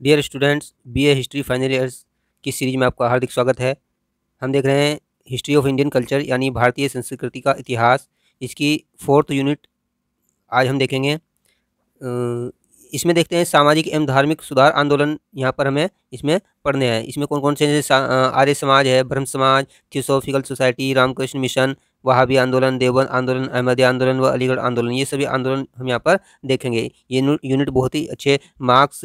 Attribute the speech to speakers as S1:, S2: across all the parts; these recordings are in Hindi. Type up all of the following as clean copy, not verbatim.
S1: Dear students, BA history final years की सीरीज में आपका हार्दिक स्वागत है। हम देख रहे हैं हिस्ट्री ऑफ इंडियन कल्चर यानी भारतीय संस्कृति का इतिहास। इसकी 4th यूनिट आज हम देखेंगे। इसमें देखते हैं सामाजिक एवं धार्मिक सुधार आंदोलन यहाँ पर हमें इसमें पढ़ने हैं। इसमें कौन कौन से जैसे आर्य समाज है, Brahmo Samaj, Theosophical Society, Ramakrishna Mission, Wahabi आंदोलन, देवबंद आंदोलन, अहमदिया आंदोलन व अलीगढ़ आंदोलन, ये सभी आंदोलन हम यहाँ पर देखेंगे। ये यूनिट बहुत ही अच्छे मार्क्स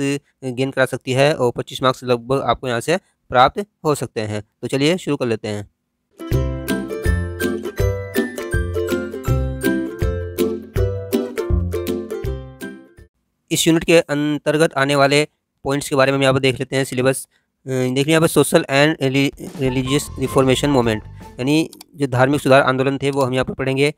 S1: गेन करा सकती है और 25 मार्क्स लगभग आपको यहाँ से प्राप्त हो सकते हैं। तो चलिए शुरू कर लेते हैं। इस यूनिट के अंतर्गत आने वाले पॉइंट्स के बारे में हम यहाँ पर देख लेते हैं। सिलेबस देखिए यहाँ पर social and religious reformation movement यानी जो धार्मिक सुधार आंदोलन थे वो हम यहाँ पर पढ़ेंगे।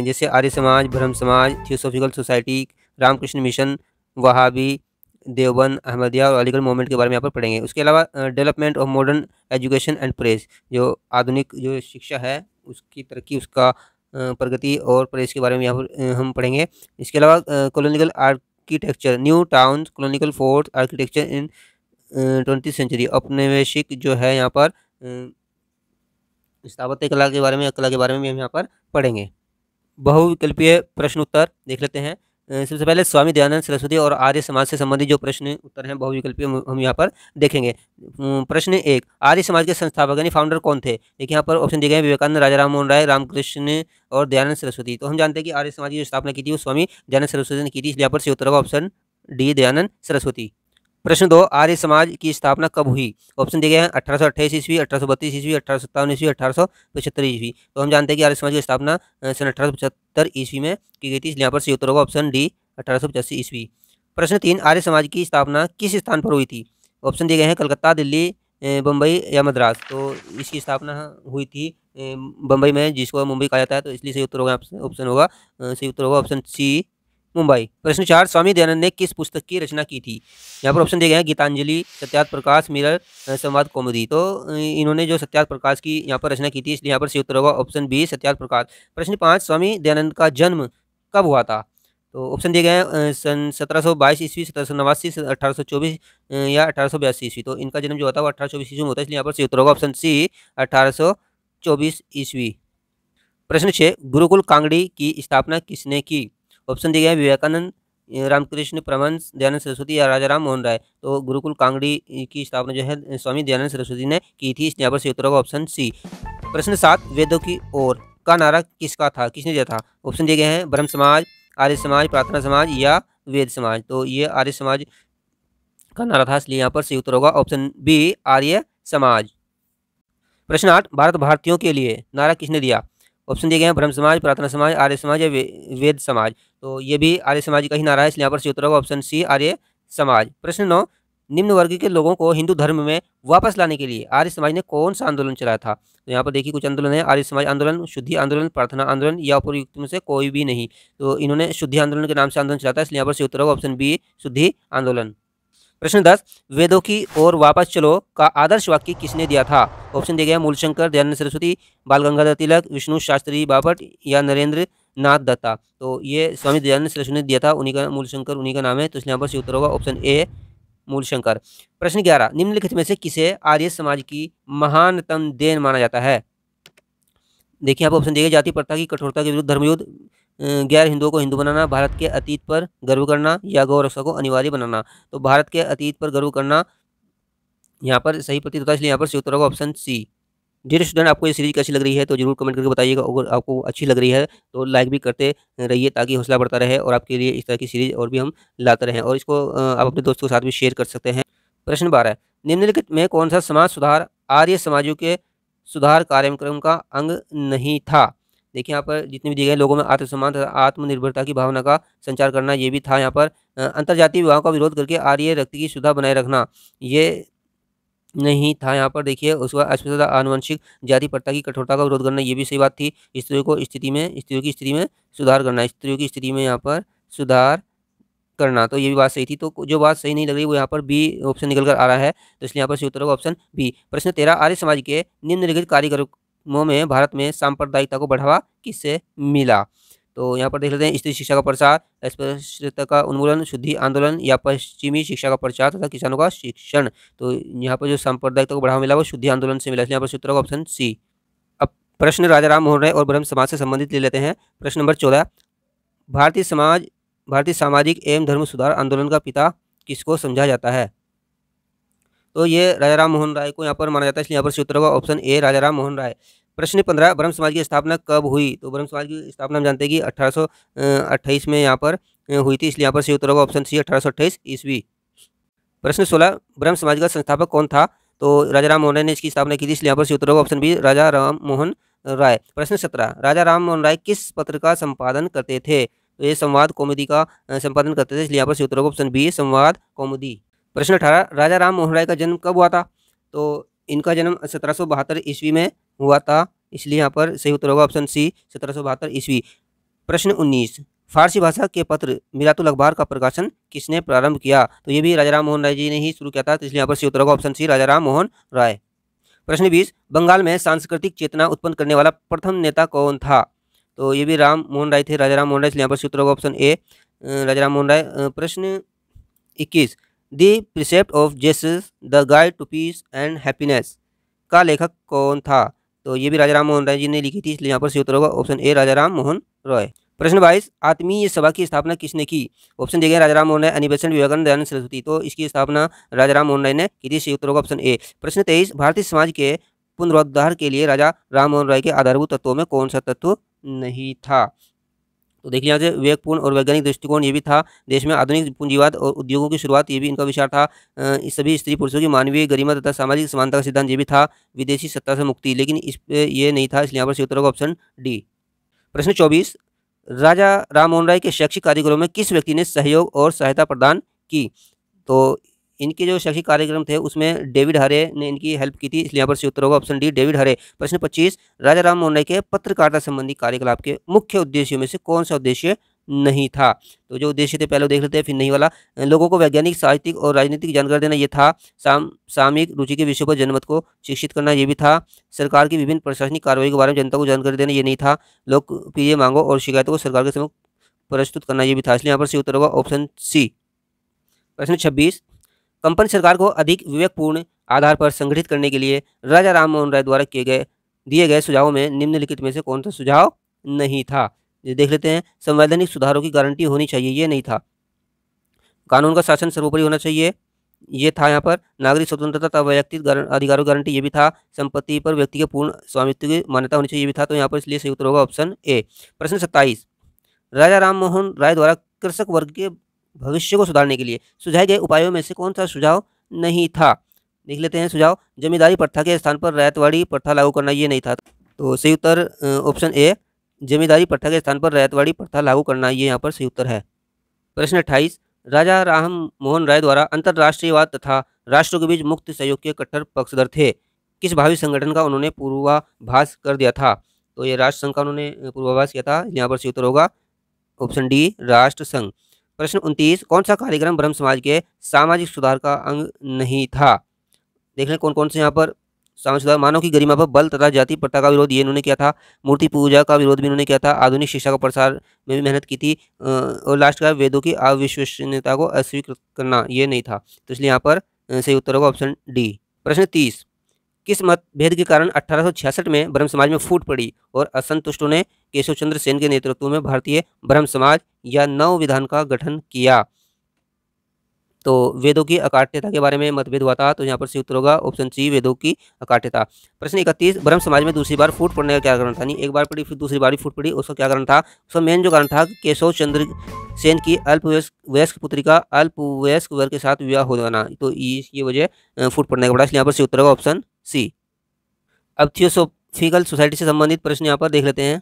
S1: जैसे आर्य Samaj, Brahmo Samaj, Theosophical Society, Ramakrishna Mission, Wahabi, Deoband, Ahmadiya और अलीगढ़ मूवमेंट के बारे में यहाँ पर पढ़ेंगे। उसके अलावा development of modern education and press, जो आधुनिक जो शिक्षा है उसकी तरक्की, उसका प्रगति और प्रेस के बारे में यहाँ पर हम पढ़ेंगे। इसके अलावा colonial architecture, new town, colonial fort architecture in 20th century, औपनिवेशिक जो है यहाँ पर स्थापत्य कला के बारे में भी हम यहाँ पर पढ़ेंगे। बहुविकल्पीय प्रश्न उत्तर देख लेते हैं। सबसे पहले स्वामी दयानंद सरस्वती और आर्य समाज से संबंधित जो प्रश्न उत्तर हैं बहुविकल्पीय हम यहाँ पर देखेंगे। प्रश्न 1, आर्य समाज के संस्थापक यानी फाउंडर कौन थे? देखिए यहाँ पर ऑप्शन दिए गए हैं, विवेकानंद, राजा राम मोहन राय, रामकृष्ण और दयानंद सरस्वती। तो हम जानते हैं कि आर्य समाज की जो स्थापना की थी वो स्वामी दयानंद सरस्वती ने की थी, इसलिए यहाँ पर सही उत्तर होगा ऑप्शन डी, दयानंद सरस्वती। प्रश्न 2, आर्य समाज की स्थापना कब हुई? ऑप्शन दिए गए हैं 1828 ईस्वी, 1832 ईस्वी, 1857 ईस्वी, 1875 ईस्वी। तो हम जानते हैं कि आर्य समाज की स्थापना सन 1875 ईस्वी में की गई थी, इसलिए यहाँ पर सही उत्तर होगा ऑप्शन डी, 1885 ईस्वी। प्रश्न 3, आर्य समाज की स्थापना किस स्थान पर हुई थी? ऑप्शन दिए गए हैं कलकत्ता, दिल्ली, बम्बई या मद्रास। तो इसकी स्थापना हुई थी बम्बई में, जिसको मुंबई कहा जाता है, तो इसलिए सही उत्तर होगा ऑप्शन होगा सही उत्तर होगा ऑप्शन सी, मुंबई। प्रश्न 4, स्वामी दयानंद ने किस पुस्तक की रचना की थी? यहाँ पर ऑप्शन दिए गए हैं गीतांजलि, सत्यार्थ प्रकाश, मिरर, संवाद कौमुदी। तो इन्होंने जो सत्यार्थ प्रकाश की यहाँ पर रचना की थी, इसलिए यहाँ पर सही उत्तर होगा ऑप्शन बी, सत्यार्थ प्रकाश। प्रश्न 5, स्वामी दयानंद का जन्म कब हुआ था? तो ऑप्शन दिए गए हैं सन 1722 ईस्वी, 1789, 1824 या 1882 ईस्वी। तो इनका जन्म जो होता है वो 1824 ईस्वी में होता है, इसलिए यहाँ पर सही उत्तर होगा ऑप्शन सी, 1824 ईस्वी। प्रश्न 6, गुरुकुल कांगड़ी की स्थापना किसने की? ऑप्शन दिए गए हैं विवेकानंद, रामकृष्ण परमहंस, दयानंद सरस्वती या राजा राम मोहन राय। तो गुरुकुल कांगड़ी की स्थापना जो है स्वामी दयानंद सरस्वती ने की थी, इसलिए यहाँ पर सही उत्तर होगा ऑप्शन सी। प्रश्न 7, वेदों की ओर का नारा किसका था, किसने दिया था? ऑप्शन दिए गए हैं ब्रह्म समाज, आर्य समाज, प्रार्थना समाज या वेद समाज। तो ये आर्य समाज का नारा था, इसलिए यहाँ पर सही उत्तर होगा ऑप्शन बी, आर्य समाज। प्रश्न 8, भारत भारतीयों के लिए नारा किसने दिया? ऑप्शन दिए गए हैं ब्रह्म समाज, प्रार्थना समाज, आर्य समाज या वेद समाज। तो ये भी आर्य समाज का ही नारा है, इसलिए यहाँ पर सही उत्तर होगा ऑप्शन सी, आर्य समाज। प्रश्न 9, निम्न वर्ग के लोगों को हिंदू धर्म में वापस लाने के लिए आर्य समाज ने कौन सा आंदोलन चलाया था? तो यहाँ पर देखिए कुछ आंदोलन है, आर्य समाज आंदोलन, शुद्धि आंदोलन, प्रार्थना आंदोलन या उपयुक्त में से कोई भी नहीं। तो इन्होंने शुद्धि आंदोलन के नाम से आंदोलन चलाया था, इसलिए यहाँ पर सही उत्तर होगा ऑप्शन बी, शुद्धि आंदोलन। प्रश्न 10, वेदों की ओर वापस चलो का आदर्श वाक्य किसने दिया था? ऑप्शन दिए गए मूलशंकर, दयानंद सरस्वती, बाल गंगाधर तिलक, विष्णु शास्त्री बापट या नरेंद्र नाथ दत्ता। तो ये स्वामी दयानंद सरस्वती ने दिया था, उन्हीं का मूलशंकर उन्हीं का नाम है, तो इसलिए यहाँ पर सही उत्तर होगा ऑप्शन ए, मूलशंकर। प्रश्न 11, निम्नलिखित में से किसे आर्य समाज की महानतम देन माना जाता है? देखिए यहाँ पर ऑप्शन दिए गए, जाति प्रथा की कठोरता के विरुद्ध धर्मयुद्ध, गैर हिंदुओं को हिंदू बनाना, भारत के अतीत पर गर्व करना या गौ रक्षा को अनिवार्य बनाना। तो भारत के अतीत पर गर्व करना यहाँ पर सही प्रतीत होता है, इसलिए यहाँ पर सही उत्तर होगा ऑप्शन सी। डियर स्टूडेंट, आपको ये सीरीज कैसी लग रही है तो जरूर कमेंट करके बताइएगा। अगर आपको अच्छी लग रही है तो लाइक भी करते रहिए ताकि हौसला बढ़ता रहे और आपके लिए इस तरह की सीरीज और भी हम लाते रहें, और इसको आप अपने दोस्तों के साथ भी शेयर कर सकते हैं। प्रश्न 12, निम्नलिखित में कौन सा समाज सुधार आर्य समाजों के सुधार कार्यक्रम का अंग नहीं था? देखिए यहाँ पर जितने भी दिए गए, लोगों में आत्मसम्मान तथा आत्मनिर्भरता की भावना का संचार करना, ये भी था। यहाँ पर अंतर्जातीय विवाह का विरोध करके आर्य रक्त की शुद्धता बनाए रखना, ये नहीं था। यहाँ पर देखिए उसका अस्पृश्यता, आनुवंशिक जाति प्रथा की कठोरता का विरोध करना, ये भी सही बात थी। स्त्रियों की स्थिति में सुधार करना, स्त्रियों की स्थिति में यहाँ पर सुधार करना, तो ये भी बात सही थी। तो जो बात सही नहीं लग रही वो यहाँ पर बी ऑप्शन निकल कर आ रहा है, तो इसलिए यहाँ पर सही उत्तर होगा ऑप्शन बी। प्रश्न 13, आर्य समाज के निम्नलिखित कार्यक्रमों में भारत में सांप्रदायिकता को बढ़ावा किससे मिला? तो यहाँ पर देख लेते हैं, स्त्री शिक्षा का प्रसार, अस्पृश्यता का उन्मूलन, शुद्धि आंदोलन या पश्चिमी शिक्षा का प्रचार तथा किसानों का शिक्षण। तो यहाँ पर जो सांप्रदायिकता को बढ़ावा मिला वो शुद्धि आंदोलन से मिला, इसलिए यहाँ पर उत्तर होगा ऑप्शन सी। अब प्रश्न राजा राम मोहन राय और ब्रह्म समाज से संबंधित ले लेते हैं। प्रश्न नंबर 14, भारतीय सामाजिक एवं धर्म सुधार आंदोलन का पिता किसको समझा जाता है? तो ये राजा राम मोहन राय को यहाँ पर माना जाता है, इसलिए यहाँ पर से उत्तर होगा ऑप्शन ए, राजा राम मोहन राय। प्रश्न 15, ब्रह्म समाज की स्थापना कब हुई? तो ब्रह्म समाज की स्थापना हम जानते हैं कि 1828 में यहाँ पर हुई थी, इसलिए यहाँ पर से उत्तर होगा ऑप्शन सी, 1828 ईस्वी। प्रश्न 16, ब्रह्म समाज का संस्थापक कौन था? तो राजा राम मोहन राय ने इसकी स्थापना की थी, इसलिए यहाँ पर से उत्तर होगा ऑप्शन बी, राजा राम मोहन राय। प्रश्न 17, राजा राम मोहन राय किस पत्र का संपादन करते थे? तो ये संवाद कौमुदी का संपादन करते थे, इसलिए यहाँ पर से उत्तर होगा ऑप्शन बी, संवाद कौमुदी। प्रश्न 18, राजा राम मोहन राय का जन्म कब हुआ था? तो इनका जन्म 1772 ईस्वी में हुआ था, इसलिए यहाँ पर सही उत्तर होगा ऑप्शन सी, 1772 ईस्वी। प्रश्न 19, फारसी भाषा के पत्र मिरातुल अखबार का प्रकाशन किसने प्रारंभ किया? तो ये भी राजा राम मोहन राय जी ने ही शुरू किया था, तो इसलिए यहाँ पर सही उत्तर होगा ऑप्शन सी, राजा राम मोहन राय। प्रश्न 20, बंगाल में सांस्कृतिक चेतना उत्पन्न करने वाला प्रथम नेता कौन था? तो ये भी राम मोहन राय थे, राजा राम मोहन राय, इसलिए यहाँ पर सही उत्तर होगा ऑप्शन ए, राजा राम मोहन राय। प्रश्न 21, the precept of Jesus the guide to peace and happiness का लेखक कौन था? तो ये भी राजा राम मोहन राय जी ने लिखी थी, इसलिए यहाँ पर सही उत्तर होगा ऑप्शन ए, राजा राम मोहन रॉय। प्रश्न 22, आत्मीय सभा की स्थापना किसने की? ऑप्शन दिए गए, राजा राम मोहन राय, अनिबेसंट, विवेकानंद, दयानंद सरस्वती। तो इसकी स्थापना राजा राम मोहन राय ने की थी, सही उत्तर होगा ऑप्शन ए। प्रश्न 23, भारतीय समाज के पुनरुद्धार के लिए राजा राम मोहन राय के आधारभूत तत्वों में कौन सा तत्व नहीं था? तो देखिए यहाँ से विवेकपूर्ण और वैज्ञानिक दृष्टिकोण ये भी था, देश में आधुनिक पूंजीवाद और उद्योगों की शुरुआत ये भी इनका विचार था, इस सभी स्त्री पुरुषों की मानवीय गरिमा तथा सामाजिक समानता का सिद्धांत ये भी था, विदेशी सत्ता से मुक्ति, लेकिन इस पे ये नहीं था, इसलिए यहाँ पर सही उत्तर होगा ऑप्शन डी। प्रश्न 24, राजा राम मोहन राय के शैक्षिक कार्यक्रमों में किस व्यक्ति ने सहयोग और सहायता प्रदान की? तो इनके जो शैक्षिक कार्यक्रम थे उसमें डेविड हरे ने इनकी हेल्प की थी, इसलिए यहाँ पर सही उत्तर होगा ऑप्शन डी, डेविड हरे। प्रश्न 25, राजा राम मोहन राय के पत्रकारिता संबंधी कार्यकलाप के मुख्य उद्देश्यों में से कौन सा उद्देश्य नहीं था? तो जो उद्देश्य थे पहले देख लेते हैं, फिर नहीं वाला। लोगों को वैज्ञानिक, साहित्यिक और राजनीतिक जानकारी देना ये था। सामयिक रुचि के विषयों पर जनमत को शिक्षित करना ये भी था। सरकार की विभिन्न प्रशासनिक कार्रवाई के बारे में जनता को जानकारी देना ये नहीं था। लोकप्रिय मांगों और शिकायतों को सरकार के समक्ष प्रस्तुत करना ये भी था, इसलिए यहाँ पर सही उत्तर होगा ऑप्शन सी। प्रश्न 26, कंपनी सरकार को अधिक विवेकपूर्ण आधार पर संगठित करने के लिए राजा राम मोहन राय द्वारा दिए गए सुझावों में निम्नलिखित में से कौन सा सुझाव नहीं था? ये देख लेते हैं, संवैधानिक सुधारों की गारंटी होनी चाहिए, ये नहीं था। कानून का शासन सर्वोपरि होना चाहिए, ये था यहाँ पर। नागरिक स्वतंत्रता तथा वैयक्तिक अधिकारों की गारंटी, ये भी था। संपत्ति पर व्यक्ति के पूर्ण स्वामित्व की मान्यता होनी चाहिए, ये भी था। तो यहाँ पर इसलिए सही उत्तर होगा ऑप्शन ए। प्रश्न 27, राजा राम मोहन राय द्वारा कृषक वर्ग के भविष्य को सुधारने के लिए सुझाए गए उपायों में से कौन सा सुझाव नहीं था? देख लेते हैं सुझाव। जमींदारी प्रथा के स्थान पर रैयतवाड़ी प्रथा लागू करना, ये नहीं था। तो सही उत्तर ऑप्शन ए, जमींदारी प्रथा के स्थान पर रैयतवाड़ी प्रथा लागू करना, ये यहाँ पर सही उत्तर है। प्रश्न 28, राजा राम मोहन राय द्वारा अंतर्राष्ट्रीयवाद तथा राष्ट्रों के बीच मुक्त सहयोग के कट्टर पक्षधर थे। किस भावी संगठन का उन्होंने पूर्वाभास कर दिया था? तो ये राष्ट्र संघ का उन्होंने पूर्वाभास किया था, यहाँ पर सही उत्तर होगा ऑप्शन डी, राष्ट्र संघ। प्रश्न 29, कौन सा कार्यक्रम ब्रह्म समाज के सामाजिक सुधार का अंग नहीं था? देख लें कौन कौन से यहाँ पर सामाजिक सुधार। मानव की गरिमा पर बल तथा जाति प्रथा का विरोध, ये इन्होंने किया था। मूर्ति पूजा का विरोध भी इन्होंने किया था। आधुनिक शिक्षा का प्रसार में भी मेहनत की थी। और लास्ट का वेदों की अविश्वसनीयता को अस्वीकृत करना, ये नहीं था। तो इसलिए यहाँ पर सही उत्तर होगा ऑप्शन डी। प्रश्न 30, किस मतभेद के कारण 1866 में ब्रह्म समाज में फूट पड़ी और असंतुष्टों ने केशव चंद्र सेन के नेतृत्व में भारतीय ब्रह्म समाज या नव विधान का गठन किया? तो वेदों की अकाट्यता के बारे में मतभेद हुआ था, तो यहाँ पर सही उत्तर होगा ऑप्शन सी, वेदों की अकाट्यता। प्रश्न 31, ब्रह्म समाज में दूसरी बार फूट पड़ने का क्या कारण था? नहीं, एक बार पड़ी फिर दूसरी बार भी फूट पड़ी, उसका क्या कारण था? उसका मेन जो कारण था केशव चंद्र सेन की अल्पवयस्क पुत्री का अल्पवयस्क वर्ग के साथ विवाह हो जाना, तो ये वजह फूट पड़ने का पड़ा, इसलिए यहाँ पर सही उत्तर होगा ऑप्शन सी। अब थियोसॉफिकल सोसाइटी से संबंधित प्रश्न यहाँ पर देख लेते हैं।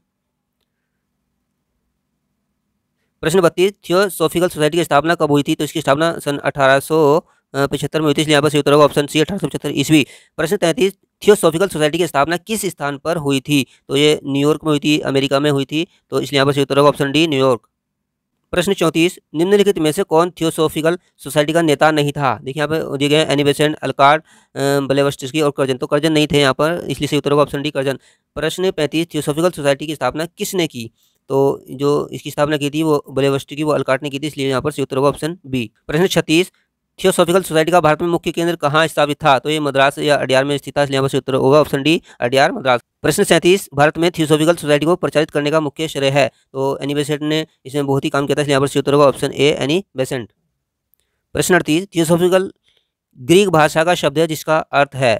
S1: प्रश्न 32, थियोसॉफिकल सोसाइटी की स्थापना कब हुई थी? तो इसकी स्थापना सन 1875 में हुई थी, इसलिए यहाँ पर सही उत्तर होगा ऑप्शन सी, 1875 ईस्वी। प्रश्न 33, थियोसॉफिकल सोसाइटी की स्थापना किस स्थान पर हुई थी? तो ये न्यूयॉर्क में हुई थी, अमेरिका में हुई थी, तो इसलिए यहाँ पर सही उत्तर होगा ऑप्शन डी, न्यूयॉर्क। प्रश्न 34, निम्नलिखित में से कौन थियोसॉफिकल सोसाइटी का नेता नहीं था? देखिए यहाँ पर दिए गए एनी बेसेंट, अल्कार्ट, ब्लेवस्टस्की और कर्जन, तो कर्जन नहीं थे यहाँ पर, इसलिए सही उत्तर होगा ऑप्शन डी, कर्जन। प्रश्न 35, थियोसॉफिकल सोसाइटी की स्थापना किसने की? तो जो इसकी स्थापना की थी वो बलेवस्टी की, वो अल्काट ने की थी, इसलिए यहाँ पर सही उत्तर होगा ऑप्शन बी। प्रश्न 36, थियोसॉफिकल सोसाइटी का भारत में मुख्य केंद्र कहाँ स्थापित था? तो ये मद्रास या अड्यार में स्थित था, इसलिए यहाँ पर सही उत्तर होगा ऑप्शन डी, अड्यार मद्रास। प्रश्न 37, भारत में थियोसॉफिकल सोसाइटी को प्रचारित करने का मुख्य श्रेय है? तो एनी बेसेंट ने इसमें बहुत ही काम किया था, इसलिए यहाँ पर सही उत्तर होगा ऑप्शन ए, एनी बेसेंट। प्रश्न 38, थियोसॉफिकल ग्रीक भाषा का शब्द है जिसका अर्थ है?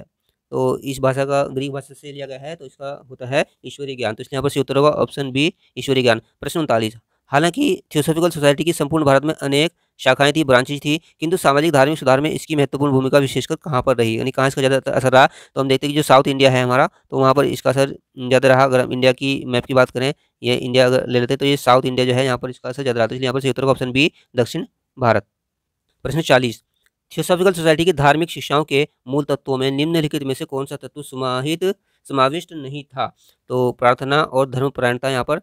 S1: तो इस भाषा का ग्रीक भाषा से लिया गया है, तो इसका होता है ईश्वरीय ज्ञान, तो इसलिए यहाँ पर सही उत्तर होगा ऑप्शन बी, ईश्वरीय ज्ञान। प्रश्न 39, हालांकि थियोसॉफिकल सोसाइटी की संपूर्ण भारत में अनेक शाखाएं थी, ब्रांचेज थी, किंतु सामाजिक धार्मिक सुधार में इसकी महत्वपूर्ण भूमिका विशेषकर कहाँ पर रही, यानी कहाँ इसका ज़्यादा असर रहा? तो हम देखते हैं कि जो साउथ इंडिया है हमारा, तो वहाँ पर इसका असर ज़्यादा रहा। अगर हम इंडिया की मैप की बात करें, ये इंडिया अगर ले लेते हैं, तो ये साउथ इंडिया जो है यहाँ पर इसका असर ज़्यादा रहा, तो इसलिए यहाँ पर सही उत्तर होगा ऑप्शन बी, दक्षिण भारत। प्रश्न 40, थियोसॉफिकल सोसाइटी की धार्मिक शिक्षाओं के मूल तत्वों में निम्नलिखित में से कौन सा तत्व समाविष्ट नहीं था? तो प्रार्थना और धर्मपरायणता यहाँ पर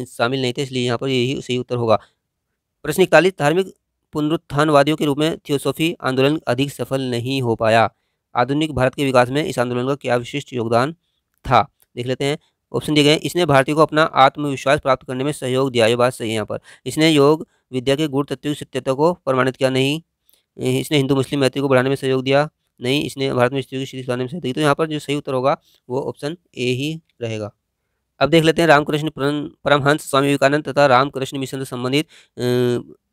S1: शामिल नहीं थे, इसलिए यहाँ पर यही सही उत्तर होगा। प्रश्न 41, धार्मिक पुनरुत्थानवादियों के रूप में थियोसॉफी आंदोलन अधिक सफल नहीं हो पाया। आधुनिक भारत के विकास में इस आंदोलन का क्या विशिष्ट योगदान था? देख लेते हैं। ऑप्शन दिए गए, इसने भारतीयों को अपना आत्मविश्वास प्राप्त करने में सहयोग दिया, ये बात सही है यहाँ पर। इसने योग विद्या के गुण तात्विक सत्यता को प्रमाणित किया, नहीं। इसने हिंदू मुस्लिम मैत्री को बढ़ाने में सहयोग दिया, नहीं। इसने भारत में स्त्रियों की स्थिति सुधारने में सहयोग दिया, तो यहाँ पर जो सही उत्तर होगा वो ऑप्शन ए ही रहेगा। अब देख लेते हैं रामकृष्ण परमहंस स्वामी विवेकानंद तथा रामकृष्ण मिशन से संबंधित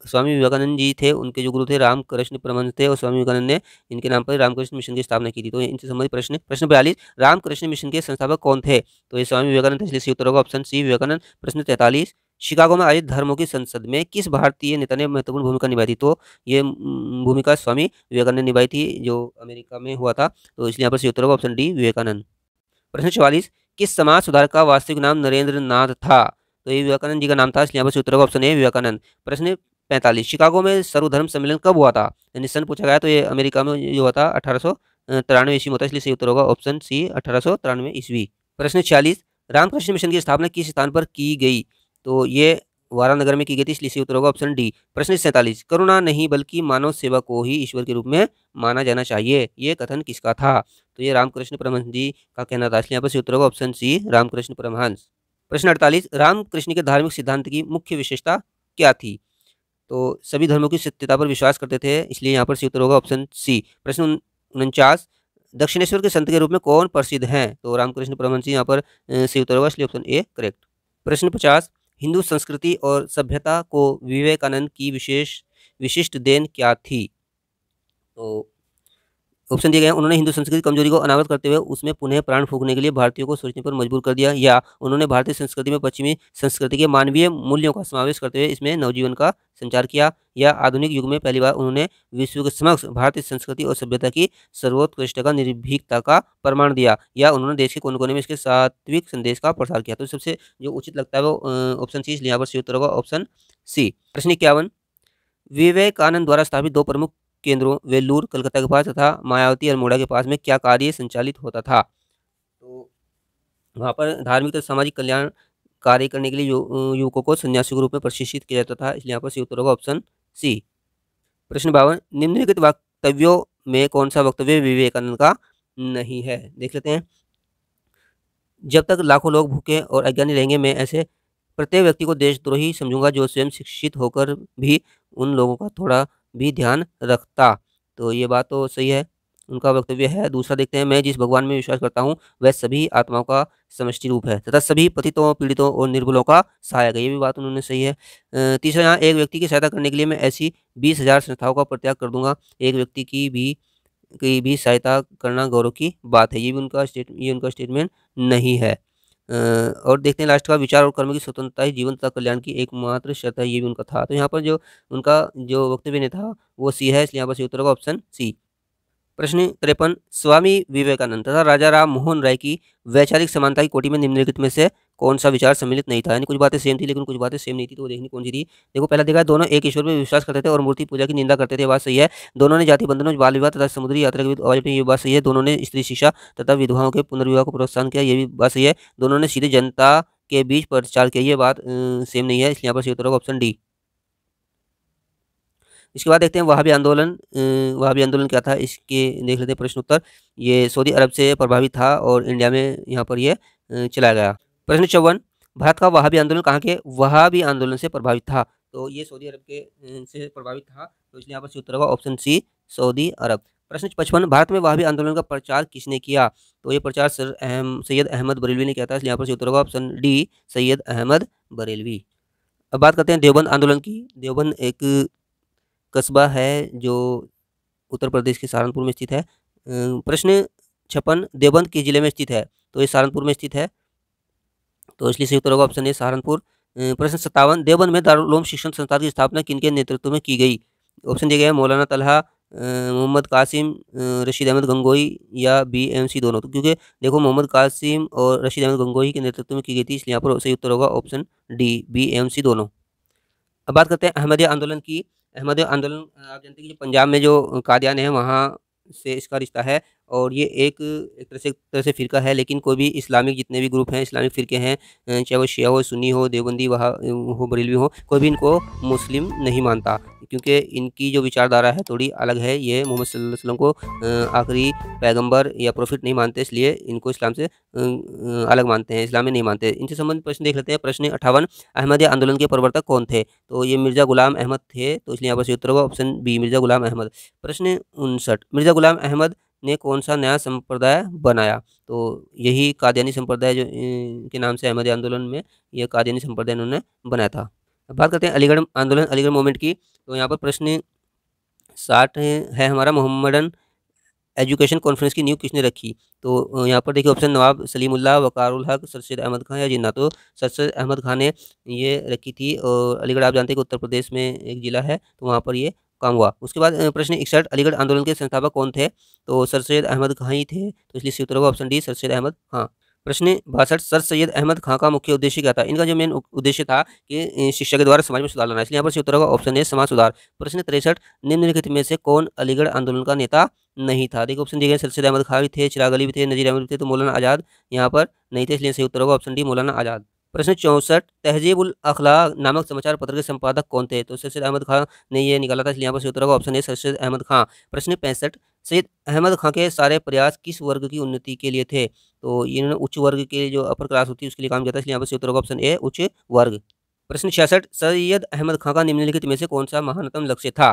S1: स्वामी विवेकानंद जी थे, उनके जो गुरु थे रामकृष्ण परमहंस थे, और स्वामी विवेकानंद ने इनके नाम पर रामकृष्ण मिशन की स्थापना की थी। तो इनसे संबंधित प्रश्न। प्रश्न 42, रामकृष्ण मिशन के संस्थापक कौन थे? तो ये स्वामी विवेकानंद थे, इसलिए सही उत्तर होगा ऑप्शन सी, विवेकानंद। प्रश्न 43, शिकागो में आयोजित धर्मों की संसद में किस भारतीय नेता ने महत्वपूर्ण भूमिका निभाई थी? तो ये भूमिका स्वामी विवेकानंद ने निभाई थी, जो अमेरिका में हुआ था, तो इसलिए यहाँ पर सही उत्तर होगा ऑप्शन डी, विवेकानंद। प्रश्न 44, किस समाज सुधारक का वास्तविक नाम नरेंद्र नाथ था? तो ये विवेकानंद जी का नाम था, इसलिए यहाँ पर उत्तर होगा ऑप्शन ए, विवेकानंद। प्रश्न 45, शिकागो में सर्वधर्म सम्मेलन कब हुआ था? यानी सन पूछा गया, तो ये अमेरिका में जो हुआ था 1893 ईस्वी में होता है, इसलिए सही उत्तर होगा ऑप्शन सी, 1893 ईस्वी। प्रश्न 46, रामकृष्ण मिशन की स्थापना किस स्थान पर की गई? तो ये वारानगर में की गई थी, इसलिए सही उत्तर होगा ऑप्शन डी। प्रश्न 47, करुणा नहीं बल्कि मानव सेवा को ही ईश्वर के रूप में माना जाना चाहिए, ये कथन किसका था? तो ये रामकृष्ण परमहंस जी का कहना था, इसलिए यहाँ पर उत्तर होगा ऑप्शन सी, रामकृष्ण परमहंस। प्रश्न 48, रामकृष्ण के धार्मिक सिद्धांत की मुख्य विशेषता क्या थी? तो सभी धर्मों की सत्यता पर विश्वास करते थे, इसलिए यहाँ पर उत्तर होगा ऑप्शन सी। प्रश्न 49, दक्षिणेश्वर के संत के रूप में कौन प्रसिद्ध हैं? तो रामकृष्ण परमहंस जी यहाँ पर सही उत्तर होगा, इसलिए ऑप्शन ए करेक्ट। प्रश्न 50, हिंदू संस्कृति और सभ्यता को विवेकानंद की विशिष्ट देन क्या थी? तो ऑप्शन दिए गए हैं, उन्होंने हिंदू संस्कृति की कमजोरी को अनावृत करते हुए उसमें पुनः प्राण फूंकने के लिए भारतीयों को सोचने पर मजबूर कर दिया, या उन्होंने भारतीय संस्कृति में पश्चिमी संस्कृति के मानवीय मूल्यों का समावेश करते हुए इसमें नवजीवन का संचार किया, या आधुनिक युग में पहली बार उन्होंने विश्व के समक्ष भारतीय संस्कृति और सभ्यता की सर्वोत्कृष्ट का निर्भीकता का प्रमाण दिया, या उन्होंने देश के कोने कोने में इसके सात्विक संदेश का प्रसार किया। तो सबसे जो उचित लगता है वो ऑप्शन सी, इसलिए यहाँ पर सही उत्तर होगा ऑप्शन सी। प्रश्न 51, विवेकानंद द्वारा स्थापित दो प्रमुख केंद्रों वेल्लूर कलकत्ता के पास तथा मायावती अल्मोड़ा के पास में क्या कार्य संचालित होता था? तो वहाँ पर धार्मिक तथा सामाजिक कल्याण कार्य करने के लिए युवकों को सन्यासी के रूप में प्रशिक्षित किया जाता था, इसलिए यहाँ पर सही उत्तर होगा ऑप्शन सी। प्रश्न 52, निम्नलिखित वक्तव्यों में कौन सा वक्तव्य विवेकानंद का नहीं है? देख लेते हैं। जब तक लाखों लोग भूखे और अज्ञानी रहेंगे, मैं ऐसे प्रत्येक व्यक्ति को देशद्रोही समझूंगा जो स्वयं शिक्षित होकर भी उन लोगों का थोड़ा भी ध्यान रखता। तो ये बात तो सही है, उनका वक्तव्य है। दूसरा देखते हैं, मैं जिस भगवान में विश्वास करता हूँ वह सभी आत्माओं का समष्टि रूप है तथा सभी पतितों, पीड़ितों और निर्बलों का सहायक है, ये भी बात उन्होंने सही है। तीसरा, यहाँ एक व्यक्ति की सहायता करने के लिए मैं ऐसी 20,000 संस्थाओं का परित्याग कर दूंगा, एक व्यक्ति की भी सहायता करना गौरव की बात है, ये उनका स्टेटमेंट नहीं है। और देखते हैं लास्ट का, विचार और कर्म की स्वतंत्रता ही जीवन तथा कल्याण की एकमात्र शर्त है, ये भी उनका था। तो यहाँ पर जो उनका जो वक्तव्य नहीं था वो सी है, इसलिए यहाँ पर सही उत्तर होगा ऑप्शन सी। प्रश्न 53, स्वामी विवेकानंद तथा राजा राम मोहन राय की वैचारिक समानता की कोटि में निम्नलिखित में से कौन सा विचार सम्मिलित नहीं था? यानी कुछ बातें सेम थी लेकिन कुछ बातें सेम नहीं थी, तो वो देखनी कौन सी थी। देखो, पहला देखा, दोनों एक ईश्वर में विश्वास करते थे और मूर्ति पूजा की निंदा करते थे, बात सही है। दोनों ने जाति बंधनों, बाल विवाह तथा समुद्री यात्रा की ये बात सही है। दोनों ने स्त्री शिक्षा तथा विधवाओं के पुनर्विवाह को प्रोत्साहन किया, ये भी बात सही है। दोनों ने सीधे जनता के बीच प्रचार किया, ये बात सेम नहीं है, इसलिए यहाँ पर सही उत्तर होगा ऑप्शन डी। इसके बाद देखते हैं वहाबी आंदोलन क्या था, इसके देख लेते हैं प्रश्न उत्तर। ये सऊदी अरब से प्रभावित था और इंडिया में यहाँ पर ये चलाया गया। प्रश्न 54, भारत का वहाबी आंदोलन कहाँ के वहाबी आंदोलन से प्रभावित था? तो ये सऊदी अरब के से प्रभावित था, तो इसलिए यहाँ पर सही उत्तर होगा ऑप्शन सी, सऊदी अरब। प्रश्न 55, भारत में वहाबी आंदोलन का प्रचार किसने किया? तो ये प्रचार सैयद अहमद बरेलवी ने किया था, इसलिए यहाँ पर सही उत्तर होगा ऑप्शन डी, सैयद अहमद बरेलवी। अब बात करते हैं देवबंद आंदोलन की। देवबंद एक कस्बा है जो उत्तर प्रदेश के सहारनपुर में स्थित है। प्रश्न 56, देवबंद किस जिले में स्थित है? तो ये सहारनपुर में स्थित है, तो इसलिए सही उत्तर होगा ऑप्शन ए, सहारनपुर। प्रश्न 57, देवबंद में दारुल उलूम शिक्षण संस्थान की स्थापना किनके नेतृत्व में की गई? ऑप्शन दिए गए हैं मौलाना तलहा, मोहम्मद कासिम, रशीद अहमद गंगोई या बीएमसी दोनों। तो क्योंकि देखो मोहम्मद कासिम और रशीद अहमद गंगोई के नेतृत्व में की गई थी, इसलिए यहाँ पर सही उत्तर होगा ऑप्शन डी, बीएमसी दोनों। अब बात करते हैं अहमदिया आंदोलन की। अहमदिया आंदोलन आप जानते हैं कि जो पंजाब में जो कादियान है वहाँ से इसका रिश्ता है, और ये एक तरह से फ़िरका है, लेकिन कोई भी इस्लामिक जितने भी ग्रुप हैं, इस्लामिक फ़िरके हैं, चाहे वो शिया हो, सुन्नी हो, देवबंदी हो, बरेलवी हो, कोई भी इनको मुस्लिम नहीं मानता, क्योंकि इनकी जो विचारधारा है थोड़ी अलग है। ये मोहम्मद सल्लल्लाहु अलैहि वसल्लम को आखिरी पैगंबर या प्रोफिट नहीं मानते, इसलिए इनको इस्लाम से अलग मानते हैं, इस्लाम में नहीं मानते। इनसे संबंधित प्रश्न देख लेते हैं। प्रश्न 58, अहमदिया आंदोलन के प्रवर्तक कौन थे? तो ये मिर्ज़ा गुलाम अहमद थे, तो इसलिए यहाँ पर सही उत्तर होगा ऑप्शन बी, मिर्ज़ा गुलाम अहमद। प्रश्न 59, मिर्ज़ा गुलाम अहमद ने कौन सा नया संप्रदाय बनाया? तो यही कादियानी संप्रदाय जो के नाम से अहमदिया आंदोलन में ये कादियानी संप्रदाय इन्होंने बनाया था। अब बात करते हैं अलीगढ़ आंदोलन, अलीगढ़ मूवमेंट की। तो यहाँ पर प्रश्न 60 है हमारा, मोहम्मडन एजुकेशन कॉन्फ्रेंस की नींव किसने रखी? तो यहाँ पर देखिए ऑप्शन नवाब सलीमुल्लाह, वक़ारुल हक, सर सैयद अहमद खान या जिन्ना। तो सर सैयद अहमद खान ने ये रखी थी, और अलीगढ़ आप जानते हैं कि उत्तर प्रदेश में एक ज़िला है, तो वहाँ पर ये काम हुआ। उसके बाद प्रश्न 61, अलीगढ़ आंदोलन के संस्थापक कौन थे? तो सर सैयद अहमद खां ही थे, तो इसलिए सही उत्तर होगा option D, sir Syed Ahmad Khan. प्रश्न 62, सर सैयद अहमद खां का मुख्य उद्देश्य क्या था? इनका जो मेन उद्देश्य था कि शिक्षा के द्वारा समाज में सुधार लाना, इसलिए यहाँ पर सही उत्तर होगा ऑप्शन ए, समाज सुधार। प्रश्न 63, निम्नलिखित में से कौन अलीगढ़ आंदोलन का नेता नहीं था? देखिए ऑप्शन दिए गए, सर सैयद अहमद खां भी थे, चिराग अली भी थे, नज़ीर अहमद भी थे, तो मौलाना आज़ाद यहाँ पर नहीं थे, इसलिए सही उत्तर होगा ऑप्शन डी, मौलाना आज़ाद। प्रश्न 64, तहज़ीबुल अखलाक नामक समाचार पत्र के संपादक कौन थे? तो सर सैयद अहमद खां ने ये निकाला था, इसलिए यहाँ पर सही उत्तर होगा option A, sir Syed Ahmad Khan. प्रश्न 65, सैयद अहमद खां के सारे प्रयास किस वर्ग की उन्नति के लिए थे? तो इन्होंने उच्च वर्ग के जो अपर क्लास होती है उसके लिए काम किया था, इसलिए यहाँ पर सही उत्तर होगा ऑप्शन ए, उच्च वर्ग। प्रश्न 66, सैयद अहमद खां का निम्नलिखित में से कौन सा महानतम लक्ष्य था?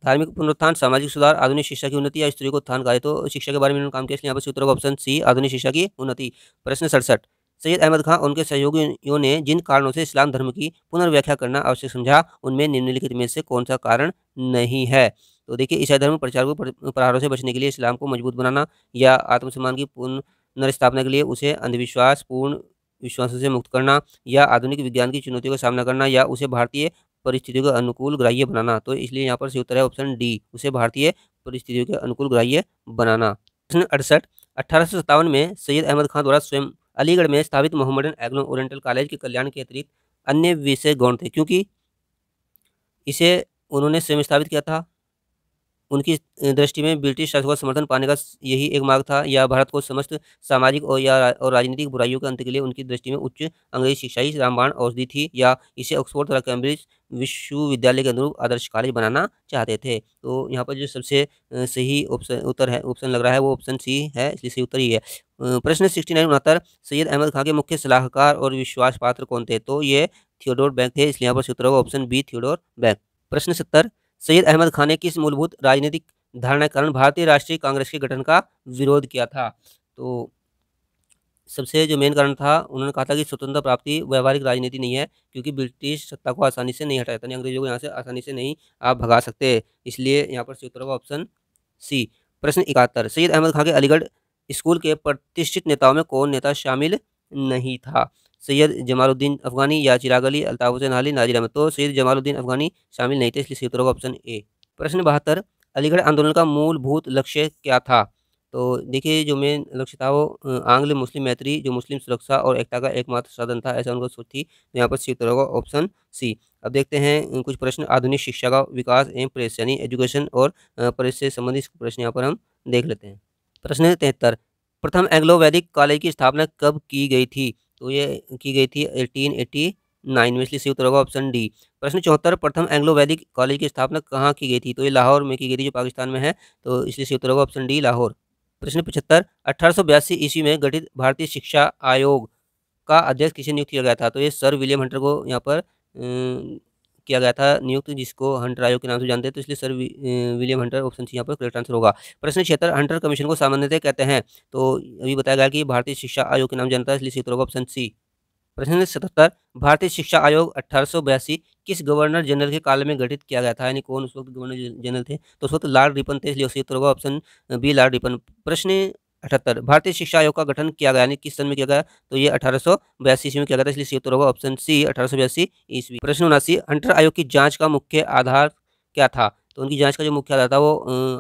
S1: धार्मिक पुनरुत्थान, सामाजिक सुधार, आधुनिक शिक्षा की उन्नति या स्त्रियों को उत्थान कार्य। तो शिक्षा के बारे में इन्होंने काम किया, इसलिए यहाँ पर सूत्र ऑप्शन सी, आधुनिक शिक्षा की उन्नति। प्रश्न 67, सैयद अहमद खां उनके सहयोगियों ने जिन कारणों से इस्लाम धर्म की पुनर्व्याख्या करना आवश्यक समझा, उनमें निम्नलिखित में से कौन सा कारण नहीं है? तो देखिए, ईसाई धर्म प्रचार को प्रहारों से बचने के लिए, इस्लाम को मजबूत बनाना, या आत्मसम्मान की पुनर्स्थापना के लिए उसे अंधविश्वास पूर्ण विश्वासों से मुक्त करना, या आधुनिक विज्ञान की चुनौतियों का सामना करना, या उसे भारतीय परिस्थितियों के अनुकूल ग्राह्य बनाना। तो इसलिए यहाँ पर सही उत्तर है ऑप्शन डी, उसे भारतीय परिस्थितियों के अनुकूल ग्राह्य बनाना। प्रश्न 68, 1857 में सैयद अहमद खां द्वारा स्वयं अलीगढ़ में स्थापित मोहम्मडन एंग्लो ओरिएंटल कॉलेज के कल्याण के अतिरिक्त अन्य विषय गौण थे, क्योंकि इसे उन्होंने स्वयं स्थापित किया था। उनकी दृष्टि में ब्रिटिश शासकों का समर्थन पाने का यही एक मार्ग था, या भारत को समस्त सामाजिक और राजनीतिक बुराइयों के अंत के लिए उनकी दृष्टि में उच्च अंग्रेजी शिक्षा ही रामबाण औषधि थी, या इसे ऑक्सफोर्ड तथा कैम्ब्रिज विश्वविद्यालय के अनुरूप आदर्श कॉलेज बनाना चाहते थे। तो यहाँ पर जो सबसे सही ऑप्शन लग रहा है वो ऑप्शन सी है, इसलिए सही उत्तर ही है। प्रश्न 69 सैयद अहमद खां के मुख्य सलाहकार और विश्वास पात्र कौन थे? तो ये थियोडोर बैंक थे, इसलिए यहाँ पर सही उत्तर होगा ऑप्शन बी, थियोडोर बैंक। प्रश्न 70, सैयद अहमद खान ने किस मूलभूत राजनीतिक धारणा के कारण भारतीय राष्ट्रीय कांग्रेस के गठन का विरोध किया था? तो सबसे जो मेन कारण था, उन्होंने कहा था कि स्वतंत्रता प्राप्ति व्यवहारिक राजनीति नहीं है, क्योंकि ब्रिटिश सत्ता को आसानी से नहीं हटाया जाता, अंग्रेजों को यहाँ से आसानी से नहीं आप भगा सकते, इसलिए यहाँ पर सही उत्तर होगा ऑप्शन सी। प्रश्न 71, सैयद अहमद खान के अलीगढ़ स्कूल के प्रतिष्ठित नेताओं में कौन नेता शामिल नहीं था? सैयद जमालुद्दीन अफ़गानी या चिराग अली, अल्ताफ़ हुसैन अली, नाज़िर अहमद। तो सैयद जमालुद्दीन अफ़गानी शामिल नहीं थे, इसलिए सही उत्तर होगा ऑप्शन ए। प्रश्न 72, अलीगढ़ आंदोलन का मूलभूत लक्ष्य क्या था? तो देखिए, जो मेन लक्ष्य था वो आंग्ल मुस्लिम मैत्री, जो मुस्लिम सुरक्षा और एकता का एकमात्र साधन था, ऐसा उनका सोच थी, तो यहाँ पर सही उत्तर होगा ऑप्शन सी। अब देखते हैं कुछ प्रश्न आधुनिक शिक्षा का विकास एवं प्रेस, यानी एजुकेशन और प्रेस से संबंधित प्रश्न यहाँ पर हम देख लेते हैं। प्रश्न 73, प्रथम एंग्लो वैदिक कॉलेज की स्थापना कब की गई थी? तो ये की गई थी 1889 में, इसलिए सही उत्तर होगा ऑप्शन डी। प्रश्न 74, प्रथम एंग्लो वैदिक कॉलेज की स्थापना कहाँ की गई थी? तो ये लाहौर में की गई थी, जो पाकिस्तान में है, तो इसलिए सही उत्तर होगा ऑप्शन डी, लाहौर। प्रश्न 75, 1882 ईस्वी में गठित भारतीय शिक्षा आयोग का अध्यक्ष किसे नियुक्त किया गया था? तो ये सर विलियम हंटर को यहाँ पर किया गया था नियुक्त, जिसको हंटर आयोग के नाम से जानते हैं, तो इसलिए Sir William Hunter, option C यहाँ पर करेक्ट आंसर होगा। प्रश्न 76 हंटर कमीशन को सामान्यतः कहते हैं? तो अभी बताया गया कि भारतीय शिक्षा आयोग के नाम जानता है, इसलिए सही उत्तर होगा ऑप्शन सी। प्रश्न 77 भारतीय शिक्षा आयोग 1882 किस गवर्नर जनरल के काल में गठित किया गया था? यानी कौन उस वक्त गवर्नर जनरल थे? तो उस वक्त लॉर्ड रिपन थे, इसलिए सही उत्तर होगा ऑप्शन बी लॉर्ड रिपन। प्रश्न 78 भारतीय शिक्षा आयोग का गठन किया गया, यानी किस सन में किया गया? तो ये 1882 ईस्वी में किया गया था, इसलिए सही उत्तर होगा ऑप्शन सी 1882 ईस्वी। प्रश्न 79 हंटर आयोग की जांच का मुख्य आधार क्या था? तो उनकी जांच का जो मुख्य आधार था वो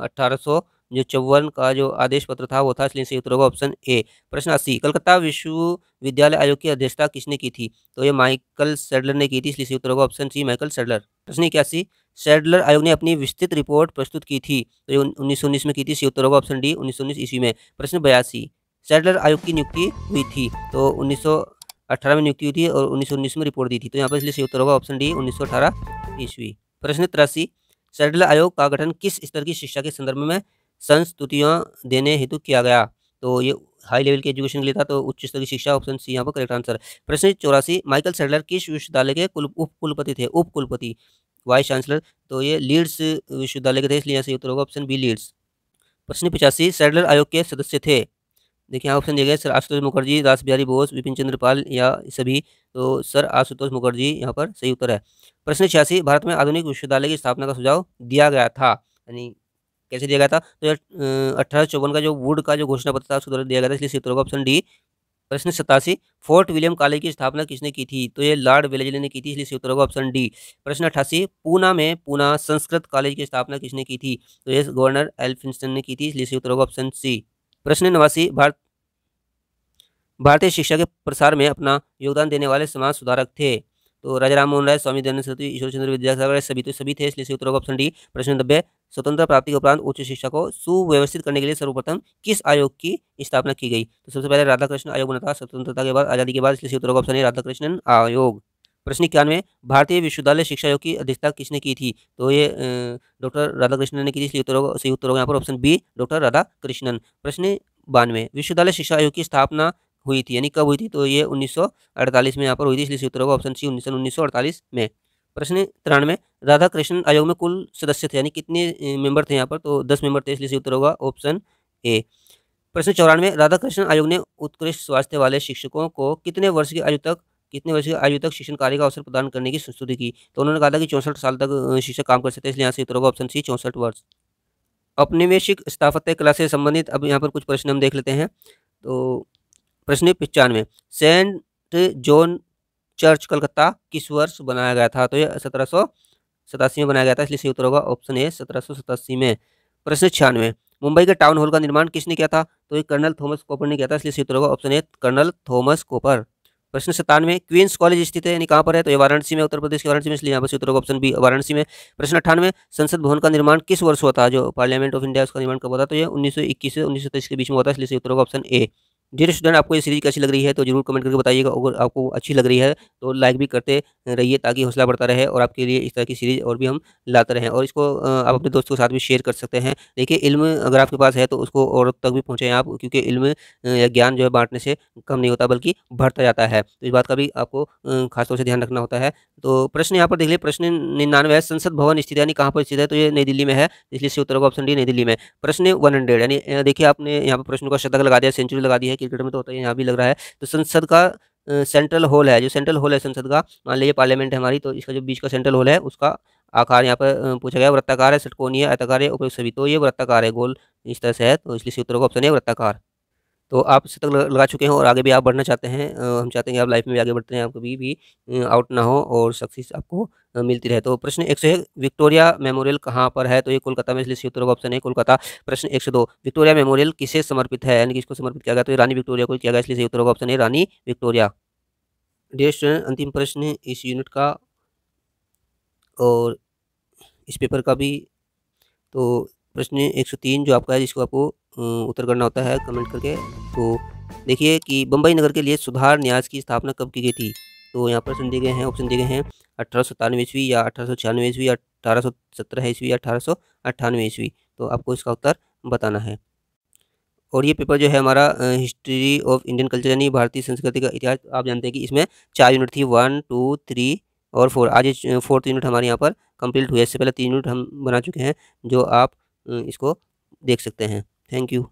S1: 1854 का जो आदेश पत्र था वो था, इसलिए सही उत्तर होगा ऑप्शन ए। प्रश्न 80 कलकत्ता विश्वविद्यालय आयोग की अध्यक्षता किसने की थी? तो ये माइकल सैडलर ने की थी, इसलिए सही उत्तर होगा ऑप्शन सी माइकल सैडलर। प्रश्न 81 सैडलर आयोग ने अपनी विस्तृत रिपोर्ट प्रस्तुत की थी, तो ये 1919 में की थी, सही उत्तर होगा ऑप्शन डी 1919 ईस्वी में। प्रश्न 82 सैडलर आयोग की नियुक्ति हुई थी, तो 1918 में नियुक्ति हुई थी और 1919 में रिपोर्ट दी थी, तो यहाँ पर इसलिए सही उत्तर होगा ऑप्शन डी 1918 ईस्वी। प्रश्न 83 सैडलर आयोग का गठन किस स्तर की शिक्षा के संदर्भ में संस्तुतियां देने हेतु किया गया? तो ये हाई लेवल के एजुकेशन के लिए था, तो उच्च स्तर की शिक्षा, ऑप्शन सी यहाँ पर करेक्ट आंसर। प्रश्न 84 माइकल सैडलर किस विश्वविद्यालय के उप कुलपति थे? उप कुलपति वाइस चांसलर, तो ये लीड्स विश्वविद्यालय के थे, इसलिए यहाँ से उत्तर होगा ऑप्शन बी लीड्स। प्रश्न 85 सैडलर आयोग के सदस्य थे? देखिए यहाँ ऑप्शन दिए गए सर आशुतोष मुखर्जी, रास बिहारी बोस, विपिन चंद्र पाल या सभी, तो सर आशुतोष मुखर्जी यहाँ पर सही उत्तर है। प्रश्न 86 भारत में आधुनिक विश्वविद्यालय की स्थापना का सुझाव दिया गया था, यानी कैसे दिया गया था? तो 1854 का जो वुड का जो घोषणा पत्र था उसके द्वारा दिया गया था, इसलिए सही उत्तर होगा ऑप्शन डी। प्रश्न 87 फोर्ट विलियम कॉलेज की स्थापना किसने की थी? तो ये लॉर्ड वेलेस्ली ने की थी, इसलिए सही उत्तर होगा ऑप्शन डी। प्रश्न 88 पूना में पूना संस्कृत कॉलेज की स्थापना किसने की थी? तो ये गवर्नर एल्फिंस्टन ने की थी, इसलिए सही उत्तर होगा ऑप्शन सी। प्रश्न 89 भारतीय शिक्षा के प्रसार में अपना योगदान देने वाले समाज सुधारक थे? तो राजा राम मोहन राय, स्वामी दयानंद सरस्वती, ईश्वर चंद्र विद्यासागर, सभी थे, इसलिए सही उत्तर होगा ऑप्शन डी। प्रश्न 90 स्वतंत्रता प्राप्ति के उपरांत उच्च शिक्षा को सुव्यवस्थित करने के लिए सर्वप्रथम किस आयोग की स्थापना की गई? तो सबसे पहले राधाकृष्ण आयोग बना था स्वतंत्रता के बाद, आजादी के बाद, इसलिए सही उत्तर होगा ऑप्शन ए राधाकृष्णन आयोग। प्रश्न 91 भारतीय विश्वविद्यालय शिक्षा आयोग की अध्यक्षता किसने की थी? तो ये डॉक्टर राधाकृष्णन ने की थी, इसलिए सही उत्तर होगा यहाँ पर ऑप्शन बी डॉक्टर राधाकृष्णन। प्रश्न 92 विश्वविद्यालय शिक्षा आयोग की स्थापना हुई थी, यानी कब हुई थी? तो ये 1948 में यहाँ पर हुई थी, इसलिए सही उत्तर होगा ऑप्शन सी 1948 में। प्रश्न 93 राधाकृष्णन आयोग में कुल सदस्य थे, यानी कितने मेंबर थे यहाँ पर? तो 10 मेंबर थे, इसलिए सही उत्तर होगा ऑप्शन ए। प्रश्न 94 राधाकृष्णन आयोग ने उत्कृष्ट स्वास्थ्य वाले शिक्षकों को कितने वर्ष की आयु तक शिक्षण कार्य का अवसर प्रदान करने की स्तुति की? तो उन्होंने कहा था कि 64 साल तक शिक्षक काम कर सकते हैं, इसलिए यहाँ से उत्तर होगा ऑप्शन सी 64 वर्ष। औपनिवेशिक स्थापत्य कला से संबंधित अब यहाँ पर कुछ प्रश्न हम देख लेते हैं। तो प्रश्न 95 सेंट जॉन चर्च कलकत्ता किस वर्ष बनाया गया था? तो ये 1787 में बनाया गया था, इसलिए सही उत्तर होगा ऑप्शन ए 1787 में। प्रश्न 96 मुंबई के टाउन हॉल का निर्माण किसने किया था? तो ये कर्नल थॉमस कॉपर ने किया था, इसलिए सही उत्तर होगा option A Colonel Thomas Copper. प्रश्न 97 क्वींस कॉलेज स्थित है, यानी कहाँ पर है? तो ये वाराणसी में, उत्तर प्रदेश के वाराणसी में, इसलिए यहाँ पर सही उत्तर होगा ऑप्शन बी वाराणसी में। प्रश्न 98 संसद भवन का निर्माण किस वर्ष हुआ था? जो पार्लियामेंट ऑफ इंडिया उसका निर्माण कब हुआ था? तो ये 1921 से 1923 के बीच में हुआ था, इसलिए सही उत्तर होगा ऑप्शन ए। डियर स्टूडेंट आपको ये सीरीज कैसी लग रही है तो जरूर कमेंट करके बताइएगा। अगर आपको अच्छी लग रही है तो लाइक भी करते रहिए ताकि हौसला बढ़ता रहे और आपके लिए इस तरह की सीरीज और भी हम लाते रहें। और इसको आप अपने दोस्तों के साथ भी शेयर कर सकते हैं। देखिए इल्म अगर आपके पास है तो उसको और तक भी पहुँचाएँ आप, क्योंकि इल्म या ज्ञान जो है बांटने से कम नहीं होता बल्कि बढ़ता जाता है। तो इस बात का भी आपको खासतौर से ध्यान रखना होता है। तो प्रश्न यहाँ पर देख लीजिए, प्रश्न 99 है संसद भवन स्थित यानी कहाँ पर स्थित है? तो ये नई दिल्ली में है, इसलिए इससे उत्तर होगा ऑप्शन डी नई दिल्ली में। प्रश्न 100 यानी देखिए आपने यहाँ पर प्रश्न का शतक लगा दिया, सेंचुरी लगा दी है, क्रिकेट में तो होता है, यहाँ भी लग रहा है। तो संसद का सेंट्रल हॉल है, जो सेंट्रल हॉल है संसद का, मान लीजिए पार्लियामेंट है हमारी, तो इसका जो बीच का सेंट्रल हॉल है उसका आकार यहाँ पर पूछा गया वृत्ताकार है, षटकोणीय, आयताकार है, उपयुक्त सभी। तो ये वृत्ताकार है, गोल इस तरह से है, तो इसलिए उत्तर होगा ऑप्शन है वृत्ताकार। तो आप शतक लगा चुके हैं और आगे भी आप बढ़ना चाहते हैं, हम चाहते हैं कि आप लाइफ में भी आगे बढ़ते हैं, आप कभी भी आउट ना हो और सक्सेस आपको मिलती रहे। तो प्रश्न 101 विक्टोरिया मेमोरियल कहाँ पर है? तो ये कोलकाता में, इसलिए उत्तर होगा ऑप्शन है कोलकाता। प्रश्न 102 विक्टोरिया मेमोरियल किसे समर्पित है, यानी किसको समर्पित किया गया? तो ये रानी विक्टोरिया को किया गया, इसलिए उत्तर होगा ऑप्शन है रानी विक्टोरिया। डियर स्टूडेंट अंतिम प्रश्न इस यूनिट का और इस पेपर का भी, तो प्रश्न 103 जो आपका है जिसको आपको उत्तर करना होता है कमेंट करके। तो देखिए कि बम्बई नगर के लिए सुधार न्यास की स्थापना कब की गई थी? तो यहाँ पर दिए गए हैं, ऑप्शन दिए गए हैं 1897 ईस्वी या 1896 ईस्वी या 1817 ईस्वी या 1898 ईस्वी। तो आपको इसका उत्तर बताना है। और ये पेपर जो है हमारा हिस्ट्री ऑफ इंडियन कल्चर यानी भारतीय संस्कृति का इतिहास। आप जानते हैं कि इसमें 4 यूनिट थी, 1, 2, 3 और 4। आज ये 4th यूनिट हमारे यहाँ पर कंप्लीट हुई है। इससे पहले 3 यूनिट हम बना चुके हैं, जो आप इसको देख सकते हैं। Thank you.